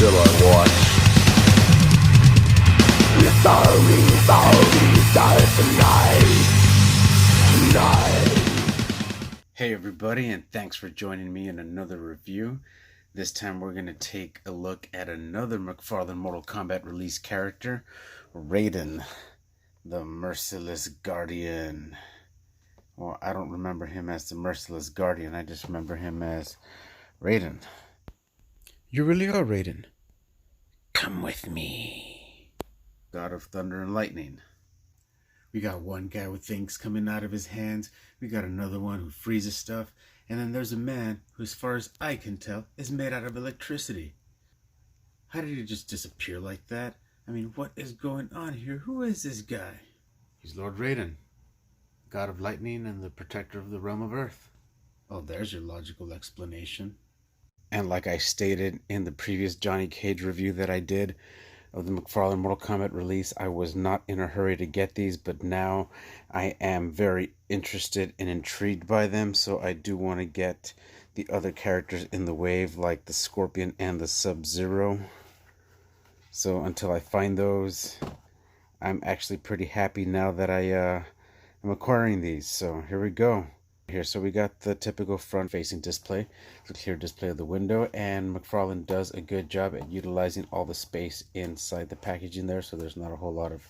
till I watch. Hey everybody, and thanks for joining me in another review. This time we're going to take a look at another McFarlane Mortal Kombat release character, Raiden, the Merciless Guardian. Well, I don't remember him as the Merciless Guardian, I just remember him as Raiden. You really are Raiden. Come with me. God of Thunder and Lightning. We got one guy with things coming out of his hands. We got another one who freezes stuff. And then there's a man who, as far as I can tell, is made out of electricity. How did he just disappear like that? I mean, what is going on here? Who is this guy? He's Lord Raiden, God of Lightning and the protector of the realm of Earth. Oh, there's your logical explanation. And like I stated in the previous Johnny Cage review that I did of the McFarlane Mortal Kombat release, I was not in a hurry to get these, but now I am very interested and intrigued by them, so I do want to get the other characters in the wave, like the Scorpion and the Sub-Zero. So until I find those, I'm actually pretty happy now that I am acquiring these. So here we go. Here, so we got the typical front-facing display, clear display of the window, and McFarlane does a good job at utilizing all the space inside the packaging there, so there's not a whole lot of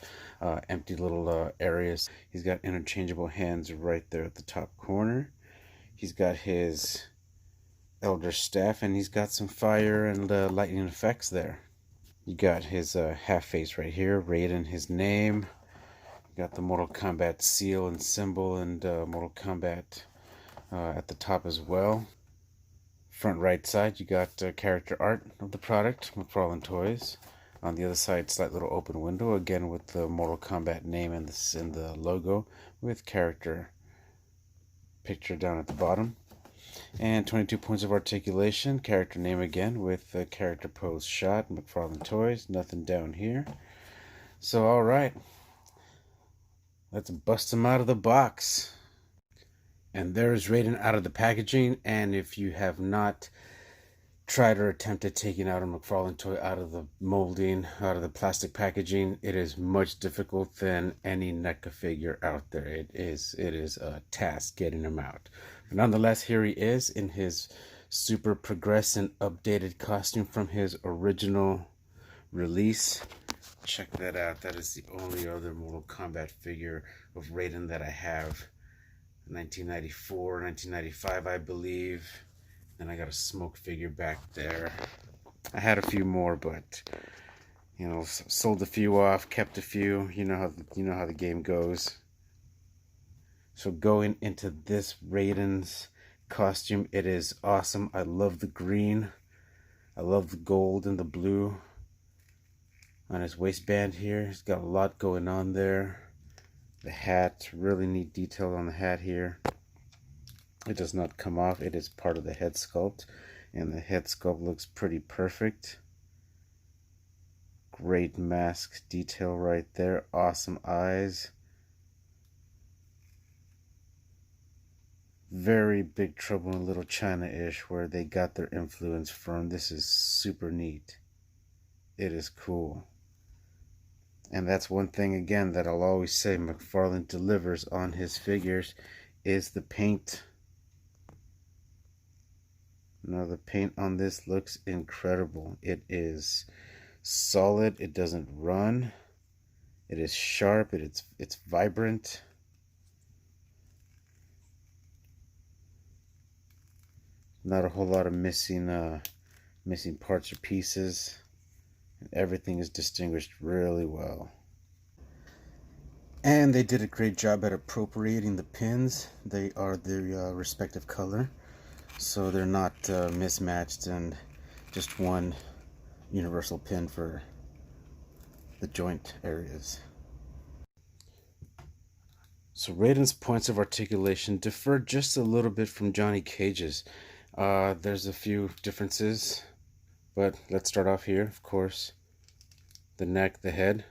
empty little areas. He's got interchangeable hands right there at the top corner. He's got his Elder Staff, and he's got some fire and lightning effects there. You got his half face right here, Raiden, his name. You got the Mortal Kombat seal and symbol, and Mortal Kombat at the top as well. Front right side, you got character art of the product, McFarlane Toys. On the other side, slight little open window, again with the Mortal Kombat name and the logo, with character picture down at the bottom. And 22 points of articulation, character name again with the character pose shot, McFarlane Toys, nothing down here. So alright, let's bust him out of the box. And there's Raiden out of the packaging, and if you have not tried or attempted taking out a McFarlane toy out of the molding, out of the plastic packaging, it is much difficult than any NECA figure out there. It is a task getting him out. But nonetheless, here he is in his super progressed and updated costume from his original release. Check that out. That is the only other Mortal Kombat figure of Raiden that I have. 1994, 1995, I believe. Then I got a smoke figure back there. I had a few more, but you know, sold a few off, kept a few. You know how the game goes. So going into this Raiden's costume, it is awesome. I love the green. I love the gold and the blue on his waistband here. He's got a lot going on there. The hat, really neat detail on the hat here. It does not come off. It is part of the head sculpt, and the head sculpt looks pretty perfect. Great mask detail right there. Awesome eyes. Very Big Trouble in Little China-ish, where they got their influence from. This is super neat. It is cool. And that's one thing, again, that I'll always say McFarlane delivers on his figures is the paint. Now, the paint on this looks incredible. It is solid. It doesn't run. It is sharp. It's vibrant. Not a whole lot of missing parts or pieces. Everything is distinguished really well. And they did a great job at appropriating the pins. They are their respective color, so they're not mismatched and just one universal pin for the joint areas. So Raiden's points of articulation differ just a little bit from Johnny Cage's. There's a few differences. But let's start off here, of course. The neck, the head,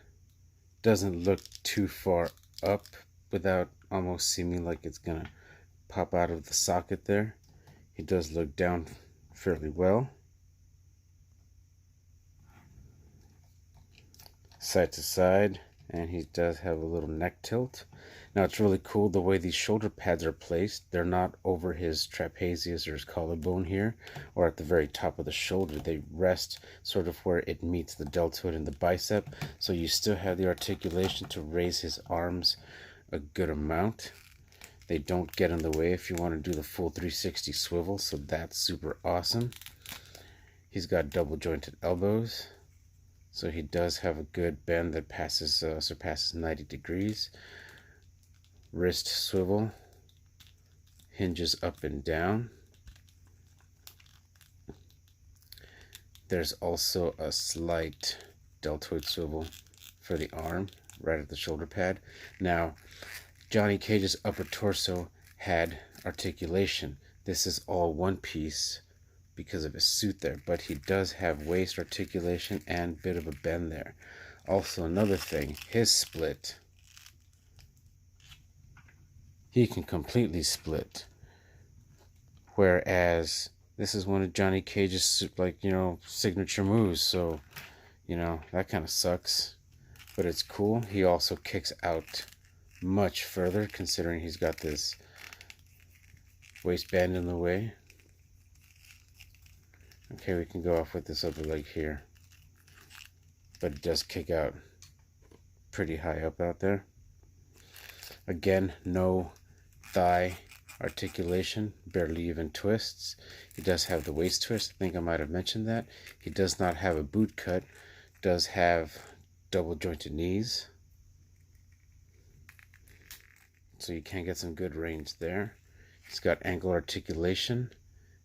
doesn't look too far up without almost seeming like it's gonna pop out of the socket there. He does look down fairly well. side to side, and he does have a little neck tilt. Now it's really cool the way these shoulder pads are placed. They're not over his trapezius or his collarbone here, or at the very top of the shoulder. They rest sort of where it meets the deltoid and the bicep, so you still have the articulation to raise his arms a good amount. They don't get in the way if you want to do the full 360 swivel, so that's super awesome. He's got double jointed elbows, so he does have a good bend that surpasses 90 degrees. Wrist swivel, hinges up and down. There's also a slight deltoid swivel for the arm right at the shoulder pad. Now, Johnny Cage's upper torso had articulation. This is all one piece because of his suit there, but he does have waist articulation and a bit of a bend there. Also, another thing, his split. He can completely split. Whereas this is one of Johnny Cage's, signature moves. So, that kind of sucks. But it's cool. He also kicks out much further, considering he's got this waistband in the way. Okay, we can go off with this upper leg here. But it does kick out pretty high up out there. Again, no thigh articulation, barely even twists. He does have the waist twist. I think I might have mentioned that. He does not have a boot cut. Does have double jointed knees, so you can get some good range there. He's got ankle articulation.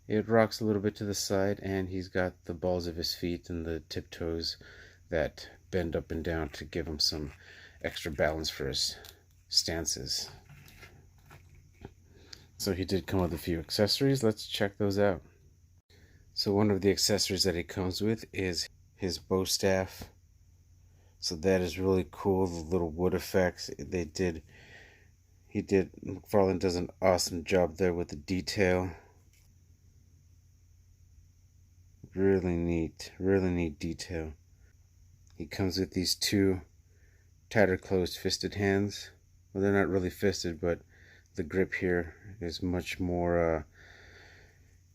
It rocks a little bit to the side, and he's got the balls of his feet and the tiptoes that bend up and down to give him some extra balance for his stances. So he did come with a few accessories. Let's check those out. So one of the accessories that he comes with is his bow staff. So that is really cool. The little wood effects McFarlane does an awesome job there with the detail. Really neat detail. He comes with these two tighter closed fisted hands. Well, they're not really fisted, but the grip here is much more,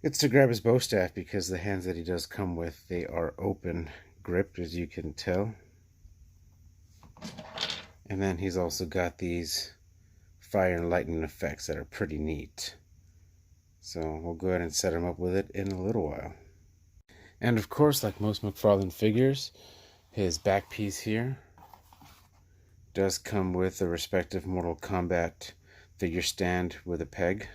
it's to grab his bow staff, because the hands that he does come with, they are open gripped, as you can tell. And then he's also got these fire and lightning effects that are pretty neat. So we'll go ahead and set him up with it in a little while. And of course, like most McFarlane figures, his back piece here does come with the respective Mortal Kombat figure stand with a peg.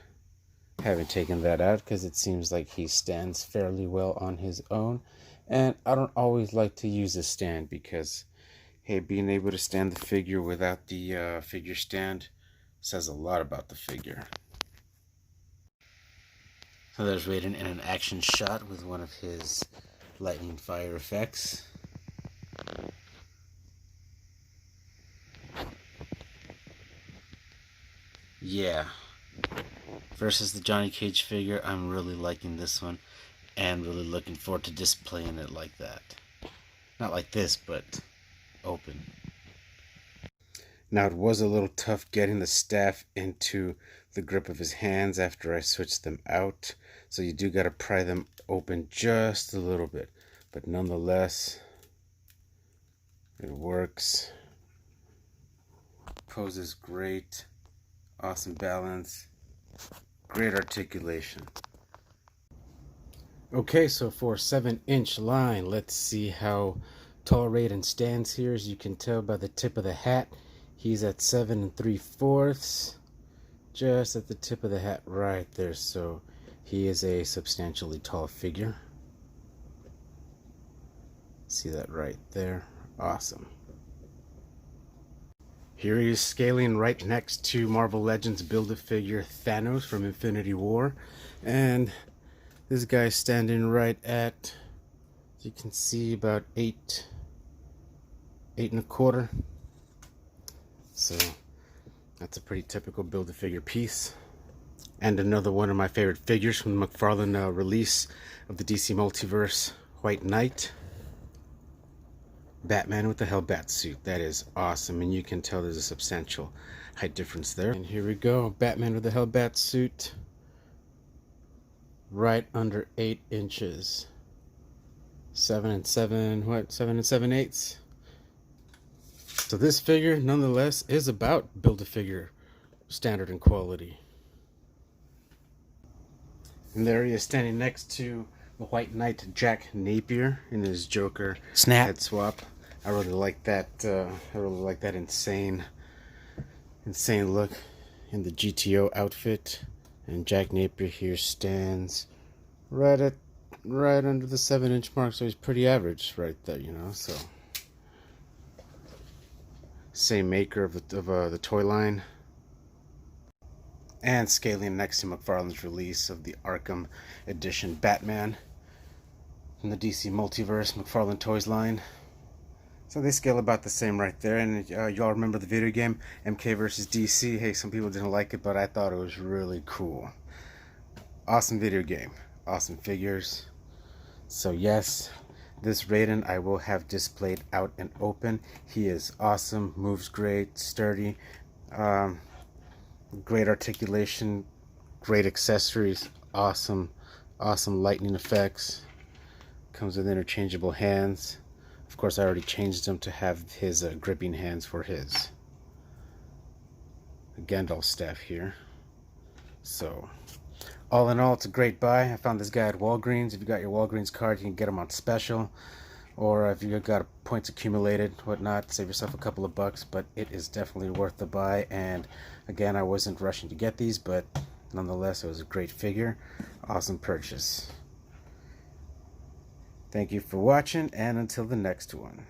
Haven't taken that out because it seems like he stands fairly well on his own. And I don't always like to use a stand because, hey, being able to stand the figure without the figure stand says a lot about the figure. So there's Raiden in an action shot with one of his lightning fire effects. Yeah. Versus the Johnny Cage figure, I'm really liking this one and really looking forward to displaying it like that. Not like this, but open. Now, it was a little tough getting the staff into the grip of his hands after I switched them out. So you do got to pry them open just a little bit. But nonetheless, it works. Pose is great. Awesome balance. Great articulation. Okay, so for a 7-inch line, let's see how tall Raiden stands here. As you can tell by the tip of the hat, he's at 7 3/4, just at the tip of the hat right there. So he is a substantially tall figure. See that right there? Awesome. Here he is scaling right next to Marvel Legends Build-A-Figure Thanos from Infinity War. And this guy's standing right at, as you can see, about 8 1/4. So that's a pretty typical Build-A-Figure piece. And another one of my favorite figures from the McFarlane release of the DC Multiverse, White Knight. Batman with the Hellbat suit. That is awesome, and you can tell there's a substantial height difference there. And here we go, Batman with the Hellbat suit, right under 8 inches. 7 and 7/8. So this figure, nonetheless, is about Build-A-Figure standard and quality. And there he is standing next to the White Knight Jack Napier in his Joker head swap. I really like that. I really like that insane look in the GTO outfit. And Jack Napier here stands right under the 7-inch mark, so he's pretty average right there, you know. So same maker of the toy line. And scaling next to McFarlane's release of the Arkham Edition Batman from the DC Multiverse McFarlane Toys line. So they scale about the same right there. And y'all remember the video game MK vs. DC? Hey, some people didn't like it, but I thought it was really cool. Awesome video game. Awesome figures. So yes, this Raiden I will have displayed out and open. He is awesome, moves great, sturdy, great articulation, great accessories, awesome lightning effects. Comes with interchangeable hands. Of course, I already changed them to have his gripping hands for his Gandalf staff here. So all in all, it's a great buy. I found this guy at Walgreens. If you got your Walgreens card, you can get him on special. Or if you got points accumulated, whatnot, save yourself a couple of bucks. But it is definitely worth the buy. And again, I wasn't rushing to get these, but nonetheless, it was a great figure. Awesome purchase. Thank you for watching, and until the next one.